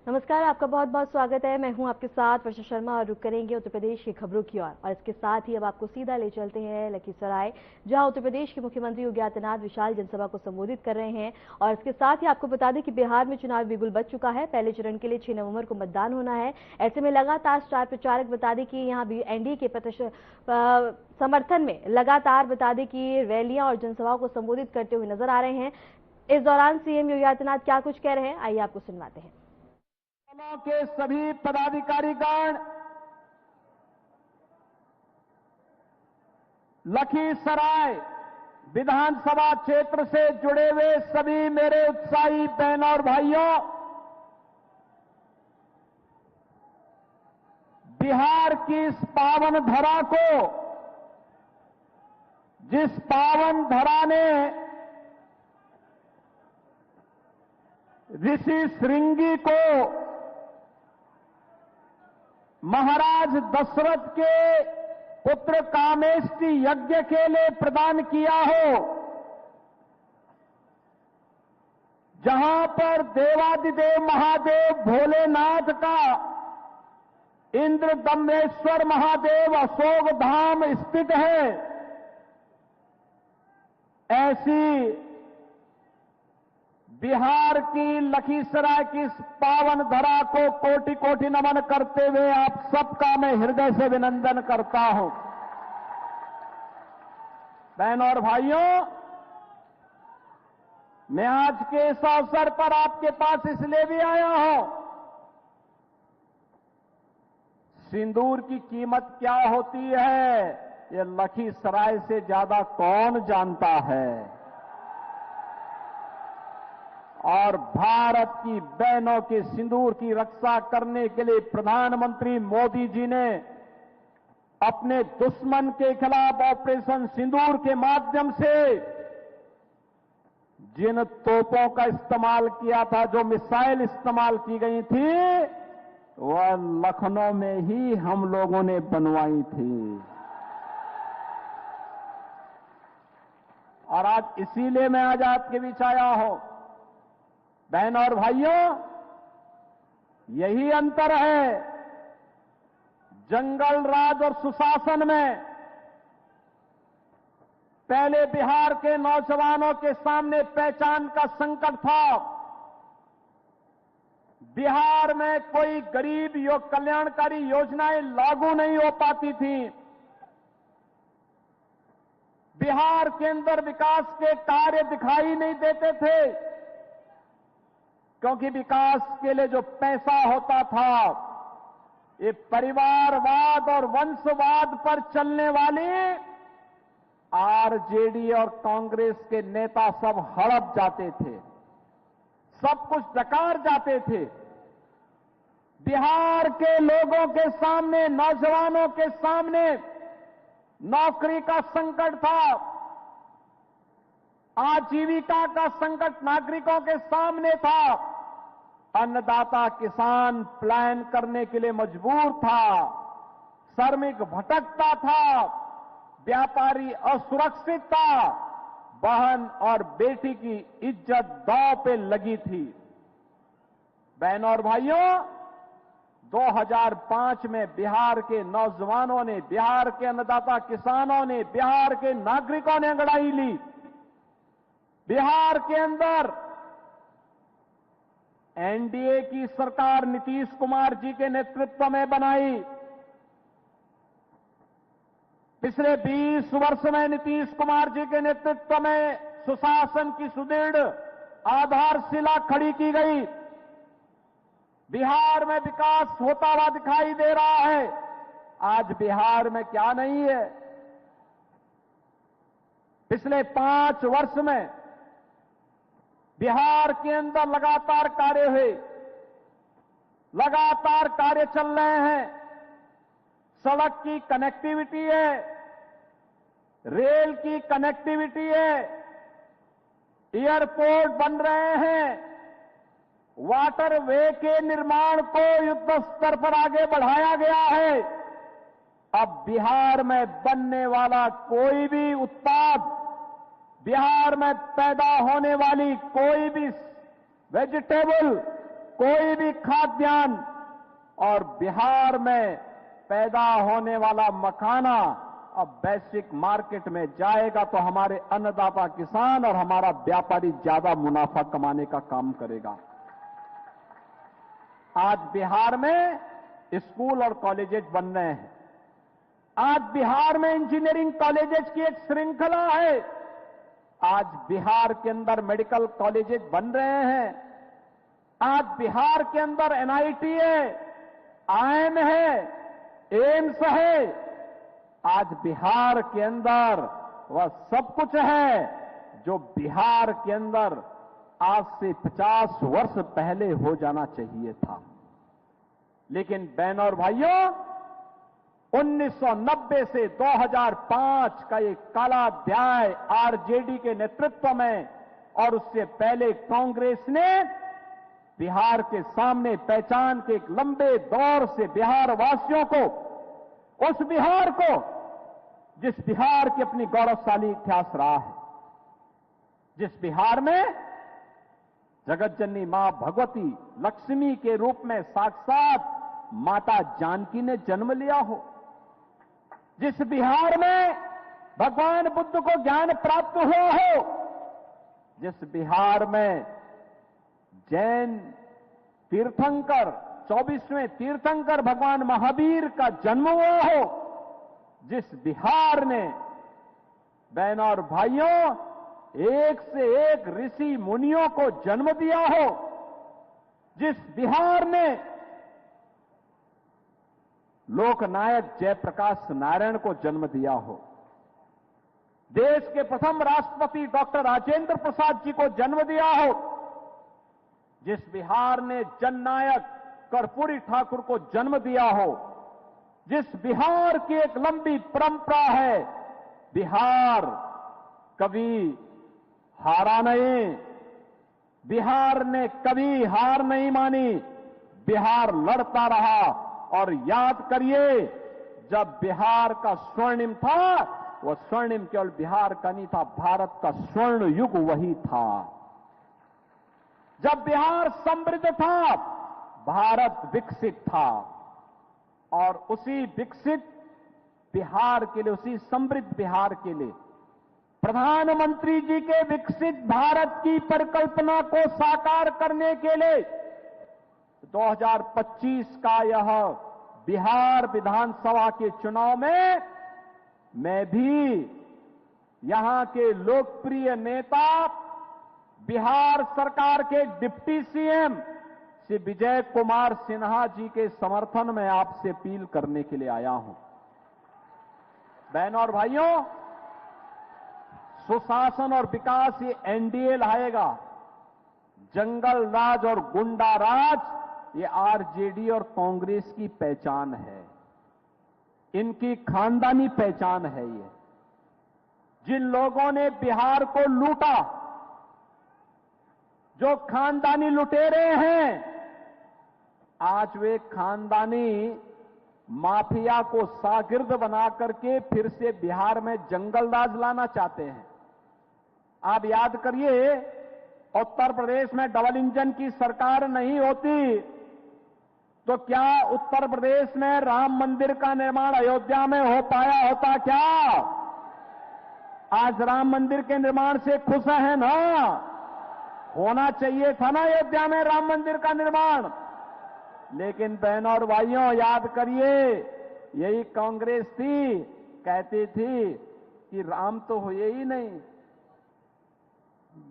नमस्कार, आपका बहुत बहुत स्वागत है। मैं हूं आपके साथ वर्षा शर्मा और रुक करेंगे उत्तर प्रदेश की खबरों की ओर। और इसके साथ ही अब आपको सीधा ले चलते हैं लखीसराय, जहां उत्तर प्रदेश के मुख्यमंत्री योगी आदित्यनाथ विशाल जनसभा को संबोधित कर रहे हैं। और इसके साथ ही आपको बता दें कि बिहार में चुनाव बिगुल बज चुका है। पहले चरण के लिए 6 नवंबर को मतदान होना है। ऐसे में लगातार स्टार प्रचारक बता दें कि यहाँ भी एनडीए के समर्थन में लगातार बता दें कि रैलियां और जनसभाओं को संबोधित करते हुए नजर आ रहे हैं। इस दौरान सीएम योगी आदित्यनाथ क्या कुछ कह रहे हैं, आइए आपको सुनवाते हैं। के सभी पदाधिकारीगण, लखीसराय विधानसभा क्षेत्र से जुड़े हुए सभी मेरे उत्साही बहनों और भाइयों, बिहार की इस पावन धरा को, जिस पावन धरा ने ऋषि श्रृंगी को महाराज दशरथ के पुत्र कामेष्टि यज्ञ के लिए प्रदान किया हो, जहां पर देवादिदेव महादेव भोलेनाथ का इंद्र दम्मेश्वर महादेव अशोक धाम स्थित है, ऐसी बिहार की लखीसराय की इस पावन धरा को कोटि कोटि नमन करते हुए आप सबका मैं हृदय से अभिनंदन करता हूं। बहनों और भाइयों, मैं आज के इस अवसर पर आपके पास इसलिए भी आया हूं, सिंदूर की कीमत क्या होती है ये लखीसराय से ज्यादा कौन जानता है। और भारत की बहनों के सिंदूर की रक्षा करने के लिए प्रधानमंत्री मोदी जी ने अपने दुश्मन के खिलाफ ऑपरेशन सिंदूर के माध्यम से जिन तोपों का इस्तेमाल किया था, जो मिसाइल इस्तेमाल की गई थी, वह लखनऊ में ही हम लोगों ने बनवाई थी। और आज इसीलिए मैं आज आपके बीच आया हूं। बहनों और भाइयों, यही अंतर है जंगल राज और सुशासन में। पहले बिहार के नौजवानों के सामने पहचान का संकट था। बिहार में कोई गरीब कल्याणकारी योजनाएं लागू नहीं हो पाती थी। बिहार के अंदर विकास के कार्य दिखाई नहीं देते थे, क्योंकि विकास के लिए जो पैसा होता था, ये परिवारवाद और वंशवाद पर चलने वाली आरजेडी और कांग्रेस के नेता सब हड़प जाते थे, सब कुछ डकार जाते थे। बिहार के लोगों के सामने, नौजवानों के सामने नौकरी का संकट था, आजीविका का संकट नागरिकों के सामने था। अन्नदाता किसान प्लान करने के लिए मजबूर था, श्रमिक भटकता था, व्यापारी असुरक्षित था, बहन और बेटी की इज्जत दांव पे लगी थी। बहनों और भाइयों, 2005 में बिहार के नौजवानों ने, बिहार के अन्नदाता किसानों ने, बिहार के नागरिकों ने अंगड़ाई ली। बिहार के अंदर एनडीए की सरकार नीतीश कुमार जी के नेतृत्व में बनाई। पिछले 20 वर्ष में नीतीश कुमार जी के नेतृत्व में सुशासन की सुदृढ़ आधारशिला खड़ी की गई। बिहार में विकास होता हुआ दिखाई दे रहा है। आज बिहार में क्या नहीं है? पिछले 5 वर्ष में बिहार के अंदर लगातार कार्य हुए, लगातार कार्य चल रहे हैं। सड़क की कनेक्टिविटी है, रेल की कनेक्टिविटी है, एयरपोर्ट बन रहे हैं, वाटरवे के निर्माण को युद्ध स्तर पर आगे बढ़ाया गया है। अब बिहार में बनने वाला कोई भी उत्पाद, बिहार में पैदा होने वाली कोई भी वेजिटेबल, कोई भी खाद्यान्न और बिहार में पैदा होने वाला मखाना अब वैश्विक मार्केट में जाएगा तो हमारे अन्नदाता किसान और हमारा व्यापारी ज्यादा मुनाफा कमाने का काम करेगा। आज बिहार में स्कूल और कॉलेजेस बन रहे हैं। आज बिहार में इंजीनियरिंग कॉलेजेस की एक श्रृंखला है। आज बिहार के अंदर मेडिकल कॉलेजेस बन रहे हैं। आज बिहार के अंदर एनआईटी है, आईएम है, एम्स है। आज बिहार के अंदर वह सब कुछ है जो बिहार के अंदर आज से 50 वर्ष पहले हो जाना चाहिए था। लेकिन बहनों और भाइयों, 1990 से 2005 का ये काला अध्याय आरजेडी के नेतृत्व में और उससे पहले कांग्रेस ने बिहार के सामने पहचान के एक लंबे दौर से बिहार वासियों को, उस बिहार को जिस बिहार की अपनी गौरवशाली इतिहास रहा है, जिस बिहार में जगत जननी मां भगवती लक्ष्मी के रूप में साक्षात माता जानकी ने जन्म लिया हो, जिस बिहार में भगवान बुद्ध को ज्ञान प्राप्त हुआ हो, जिस बिहार में जैन तीर्थंकर 24वें तीर्थंकर भगवान महावीर का जन्म हुआ हो, जिस बिहार ने बहनों और भाइयों एक से एक ऋषि मुनियों को जन्म दिया हो, जिस बिहार ने लोकनायक जयप्रकाश नारायण को जन्म दिया हो, देश के प्रथम राष्ट्रपति डॉक्टर राजेंद्र प्रसाद जी को जन्म दिया हो, जिस बिहार ने जननायक कर्पूरी ठाकुर को जन्म दिया हो, जिस बिहार की एक लंबी परंपरा है, बिहार कभी हारा नहीं, बिहार ने कभी हार नहीं मानी, बिहार लड़ता रहा। और याद करिए, जब बिहार का स्वर्णिम था, वह स्वर्णिम केवल बिहार का नहीं था, भारत का स्वर्ण युग वही था। जब बिहार समृद्ध था, भारत विकसित था। और उसी विकसित बिहार के लिए, उसी समृद्ध बिहार के लिए प्रधानमंत्री जी के विकसित भारत की परिकल्पना को साकार करने के लिए 2025 का यह बिहार विधानसभा के चुनाव में मैं भी यहां के लोकप्रिय नेता, बिहार सरकार के डिप्टी सीएम श्री विजय कुमार सिन्हा जी के समर्थन में आपसे अपील करने के लिए आया हूं। बहनों और भाइयों, सुशासन और विकास ये एनडीए लाएगा। जंगल राज और गुंडा राज ये आरजेडी और कांग्रेस की पहचान है, इनकी खानदानी पहचान है। ये जिन लोगों ने बिहार को लूटा, जो खानदानी लुटेरे हैं, आज वे खानदानी माफिया को शागिर्द बना करके फिर से बिहार में जंगल राज लाना चाहते हैं। आप याद करिए, उत्तर प्रदेश में डबल इंजन की सरकार नहीं होती तो क्या उत्तर प्रदेश में राम मंदिर का निर्माण अयोध्या में हो पाया होता क्या? आज राम मंदिर के निर्माण से खुश है ना? होना चाहिए था ना अयोध्या में राम मंदिर का निर्माण। लेकिन बहनों और भाइयों, याद करिए, यही कांग्रेस थी, कहती थी कि राम तो हुए ही नहीं।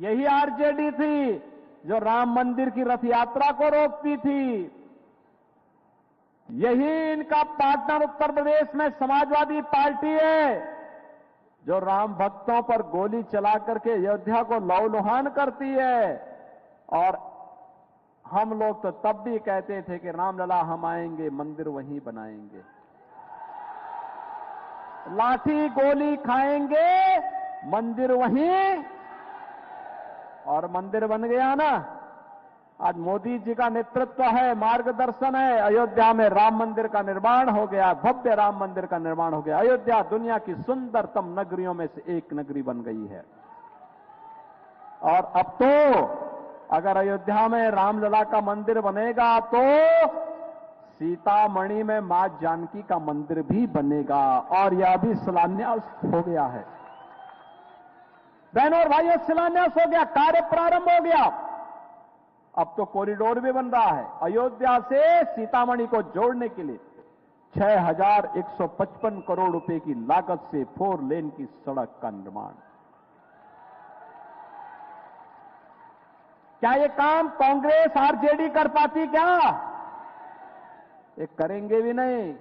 यही आरजेडी थी जो राम मंदिर की रथ यात्रा को रोकती थी। यही इनका पार्टनर उत्तर प्रदेश में समाजवादी पार्टी है जो राम भक्तों पर गोली चला करके अयोध्या को लहूलुहान करती है। और हम लोग तो तब भी कहते थे कि रामलला हम आएंगे, मंदिर वहीं बनाएंगे, लाठी गोली खाएंगे, मंदिर वहीं, और मंदिर बन गया ना। आज मोदी जी का नेतृत्व है, मार्गदर्शन है, अयोध्या में राम मंदिर का निर्माण हो गया, भव्य राम मंदिर का निर्माण हो गया। अयोध्या दुनिया की सुंदरतम नगरियों में से एक नगरी बन गई है। और अगर अयोध्या में रामलला का मंदिर बनेगा तो सीतामढ़ी में मां जानकी का मंदिर भी बनेगा और यह भी शिलान्यास हो गया है। बहनों और भाइयों, शिलान्यास हो गया, कार्य प्रारंभ हो गया। अब तो कॉरिडोर भी बन रहा है। अयोध्या से सीतामढ़ी को जोड़ने के लिए 6,155 करोड़ रुपए की लागत से 4 लेन की सड़क का निर्माण। क्या ये काम कांग्रेस आरजेडी कर पाती? क्या ये करेंगे भी नहीं,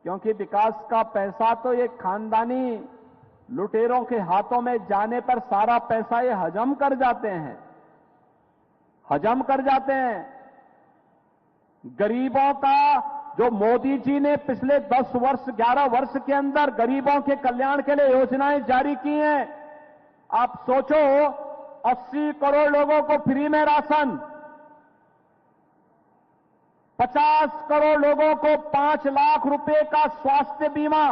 क्योंकि विकास का पैसा तो ये खानदानी लुटेरों के हाथों में जाने पर सारा पैसा ये हजम कर जाते हैं। गरीबों का जो मोदी जी ने पिछले 10 वर्ष 11 वर्ष के अंदर गरीबों के कल्याण के लिए योजनाएं जारी की हैं, आप सोचो 80 करोड़ लोगों को फ्री में राशन, 50 करोड़ लोगों को 5 लाख रुपए का स्वास्थ्य बीमा,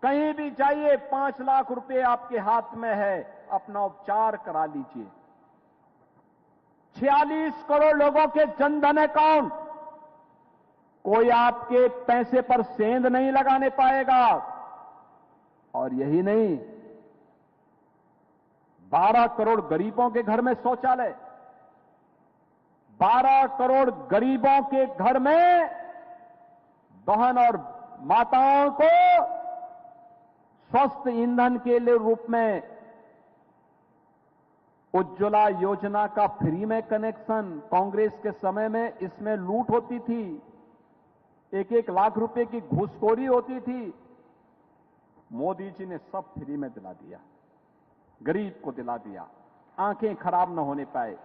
कहीं भी जाइए 5 लाख रुपए आपके हाथ में है, अपना उपचार करा लीजिए। 46 करोड़ लोगों के जनधन अकाउंट, कोई आपके पैसे पर सेंध नहीं लगाने पाएगा। और यही नहीं, 12 करोड़ गरीबों के घर में शौचालय, 12 करोड़ गरीबों के घर में बहन और माताओं को स्वस्थ ईंधन के लिए रूप में उज्ज्वला योजना का फ्री में कनेक्शन। कांग्रेस के समय में इसमें लूट होती थी, 1-1 लाख रुपए की घूसखोरी होती थी। मोदी जी ने सब फ्री में दिला दिया, गरीब को दिला दिया। आंखें खराब न होने पाए,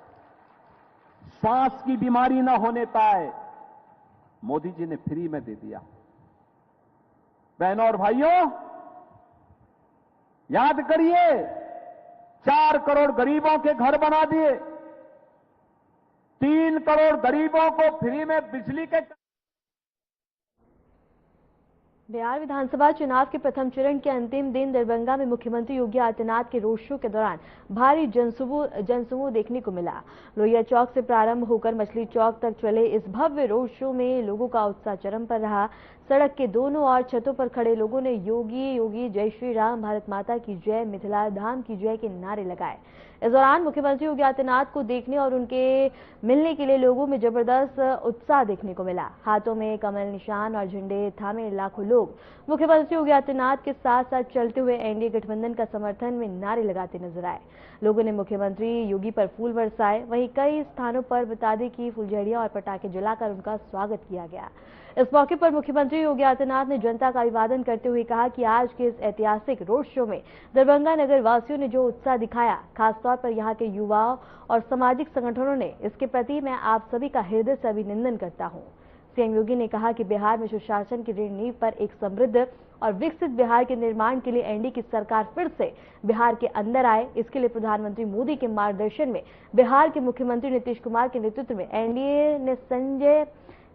सांस की बीमारी न होने पाए, मोदी जी ने फ्री में दे दिया। बहनों और भाइयों, याद करिए, 4 करोड़ गरीबों के घर बना दिए, 3 करोड़ गरीबों को फ्री में बिजली के। बिहार विधानसभा चुनाव के प्रथम चरण के अंतिम दिन दरभंगा में मुख्यमंत्री योगी आदित्यनाथ के रोड शो के दौरान भारी जनसमूह देखने को मिला। लोहिया चौक से प्रारंभ होकर मछली चौक तक चले इस भव्य रोड शो में लोगों का उत्साह चरम पर रहा। सड़क के दोनों ओर छतों पर खड़े लोगों ने योगी योगी जय श्री राम, भारत माता की जय, मिथिला धाम की जय के नारे लगाए। इस दौरान मुख्यमंत्री योगी आदित्यनाथ को देखने और उनके मिलने के लिए लोगों में जबरदस्त उत्साह देखने को मिला। हाथों में कमल निशान और झंडे थामे लाखों लोग मुख्यमंत्री योगी आदित्यनाथ के साथ साथ चलते हुए एनडीए गठबंधन का समर्थन में नारे लगाते नजर आए। लोगों ने मुख्यमंत्री योगी पर फूल बरसाए, वहीं कई स्थानों पर बता दें कि फुलझड़ियां और पटाखे जलाकर उनका स्वागत किया गया। इस मौके पर मुख्यमंत्री योगी आदित्यनाथ ने जनता का अभिवादन करते हुए कहा कि आज के इस ऐतिहासिक रोड शो में दरभंगा नगर वासियों ने जो उत्साह दिखाया, खासतौर पर यहाँ के युवाओं और सामाजिक संगठनों ने, इसके प्रति मैं आप सभी का हृदय से अभिनंदन करता हूँ। सीएम योगी ने कहा कि बिहार में सुशासन की ऋण नींव पर एक समृद्ध और विकसित बिहार के निर्माण के लिए एनडीए की सरकार फिर से बिहार के अंदर आए। इसके लिए प्रधानमंत्री मोदी के मार्गदर्शन में बिहार के मुख्यमंत्री नीतीश कुमार के नेतृत्व में एनडीए ने संजय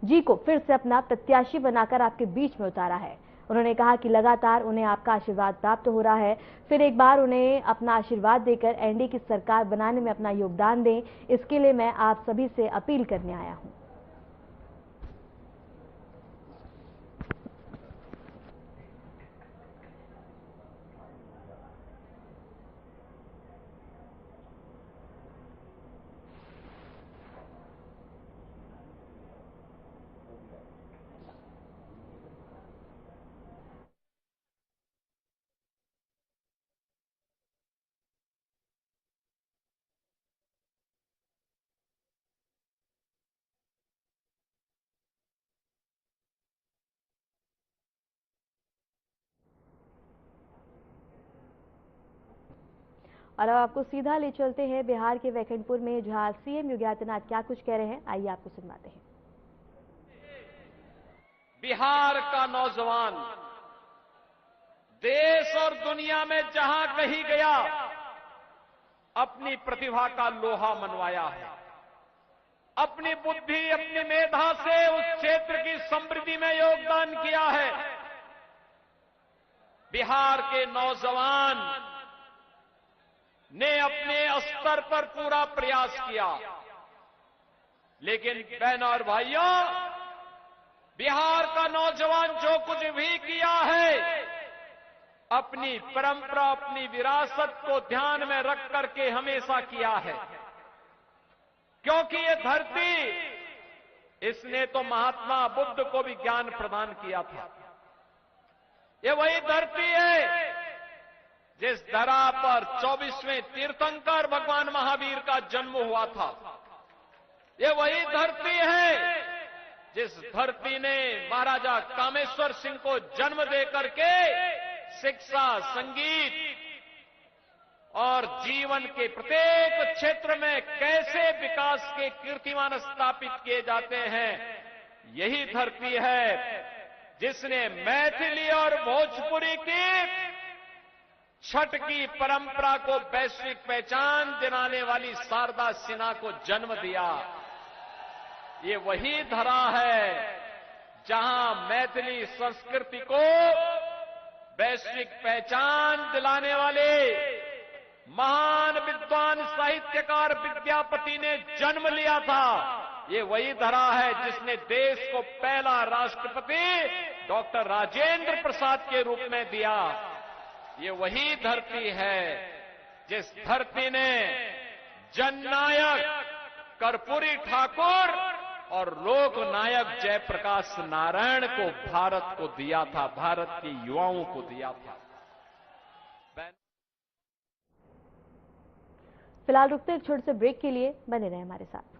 जी को फिर से अपना प्रत्याशी बनाकर आपके बीच में उतारा है। उन्होंने कहा कि लगातार उन्हें आपका आशीर्वाद प्राप्त हो रहा है, फिर एक बार उन्हें अपना आशीर्वाद देकर एनडीए की सरकार बनाने में अपना योगदान दें। इसके लिए मैं आप सभी से अपील करने आया हूं। और अब आपको सीधा ले चलते हैं बिहार के बैकुंठपुर में, जहां सीएम योगी आदित्यनाथ क्या कुछ कह रहे हैं, आइए आपको सुनवाते हैं। बिहार का नौजवान देश और दुनिया में जहां कहीं गया, अपनी प्रतिभा का लोहा मनवाया है। अपनी बुद्धि, अपनी मेधा से उस क्षेत्र की समृद्धि में योगदान किया है। बिहार के नौजवान ने अपने स्तर पर पूरा प्रयास किया। लेकिन बहनों और भाइयों, बिहार का नौजवान जो कुछ भी किया है, अपनी परंपरा, अपनी विरासत को ध्यान में रख करके हमेशा किया है। क्योंकि ये धरती, इसने तो महात्मा बुद्ध को भी ज्ञान प्रदान किया था। ये वही धरती है जिस धरा पर 24वें तीर्थंकर भगवान महावीर का जन्म हुआ था। ये वही धरती है जिस धरती ने महाराजा कामेश्वर सिंह को जन्म देकर के शिक्षा, संगीत और जीवन के प्रत्येक क्षेत्र में कैसे विकास के कीर्तिमान स्थापित किए जाते हैं, यही धरती है जिसने मैथिली और भोजपुरी की छठ की परंपरा को वैश्विक पहचान दिलाने वाली शारदा सिन्हा को जन्म दिया। ये वही धरा है जहां मैथिली संस्कृति को वैश्विक पहचान दिलाने वाले महान विद्वान साहित्यकार विद्यापति ने जन्म लिया था। ये वही धरा है जिसने देश को पहला राष्ट्रपति डॉक्टर राजेंद्र प्रसाद के रूप में दिया। ये वही धरती है जिस धरती ने जननायक कर्पूरी ठाकुर और लोकनायक जयप्रकाश नारायण को भारत को दिया था, भारत के युवाओं को दिया था। फिलहाल रुकते एक छोटे से ब्रेक के लिए, बने रहे हमारे साथ।